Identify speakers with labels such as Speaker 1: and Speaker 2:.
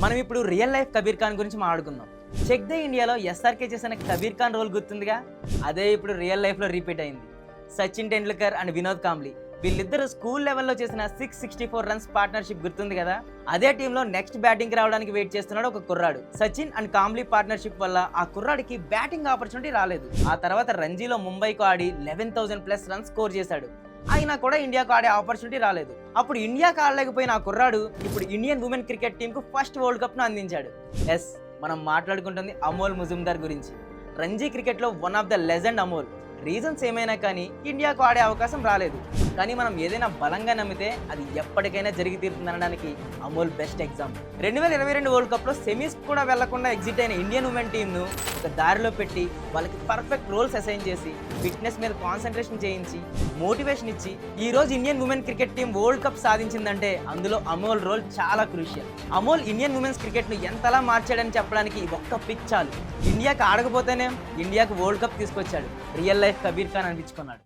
Speaker 1: మనం ఇప్పుడు real life Kabir Khan గురించి మాట్లాడుకుందాం. చెక్ ద ఇండియాలో ఎస్ఆర్కే చేసిన కబీర్ ఖాన్ రోల్ గుర్తుందిగా, అదే ఇప్పుడు రియల్ లైఫ్లో రిపీట్ అయింది. సచిన్ టెండూల్కర్ అండ్ వినోద్ కాంబ్లీ వీళ్ళిద్దరు స్కూల్ లెవెల్లో చేసిన 664 రన్స్ పార్ట్నర్షిప్ గుర్తుంది కదా. అదే టీంలో నెక్స్ట్ బ్యాటింగ్ రావడానికి వెయిట్ చేస్తున్నాడు ఒక కుర్రాడు. సచిన్ అండ్ కాంబ్లీ పార్ట్నర్షిప్ వల్ల ఆ కుర్రాడికి బ్యాటింగ్ ఆపర్చునిటీ రాలేదు. ఆ తర్వాత రంజీలో ముంబైకు ఆడి 11,000+ రన్స్ స్కోర్ చేశాడు. అయినా కూడా ఇండియాకు ఆడే ఆపర్చునిటీ రాలేదు. అప్పుడు ఇండియాకు ఆడలేకపోయిన ఆ కుర్రాడు ఇప్పుడు ఇండియన్ ఉమెన్ క్రికెట్ టీంకు ఫస్ట్ వరల్డ్ కప్ను అందించాడు. ఎస్, మనం మాట్లాడుకుంటుంది అమోల్ ముజుమ్దార్ గురించి. రంజీ క్రికెట్లో one of the legend Amol. Reasons ఏమైనా కానీ ఇండియాకు ఆడే అవకాశం రాలేదు. కానీ మనం ఏదైనా బలంగా నమ్మితే అది ఎప్పటికైనా జరిగి తీరుతుందనడానికి అమోల్ బెస్ట్ ఎగ్జాంపుల్. 2022 వరల్డ్ కప్లో సెమీస్ కూడా వెళ్లకుండా ఎగ్జిట్ అయిన ఇండియన్ ఉమెన్ టీంను ఒక దారిలో పెట్టి వాళ్ళకి పర్ఫెక్ట్ రోల్స్ అసైన్ చేసి ఫిట్నెస్ మీద కాన్సన్ట్రేషన్ చేయించి మోటివేషన్ ఇచ్చి ఈ రోజు Indian women cricket team world cup సాధించిందంటే అందులో అమోల్ రోల్ చాలా క్రూషియల్. అమోల్ ఇండియన్ ఉమెన్స్ క్రికెట్ను ఎంతలా మార్చాడని చెప్పడానికి ఒక్క పిక్ చాలు. ఇండియాకి ఆడకపోతేనే ఇండియాకు వరల్డ్ కప్ తీసుకొచ్చాడు. Real life Kabir Khan అనిపించుకున్నాడు.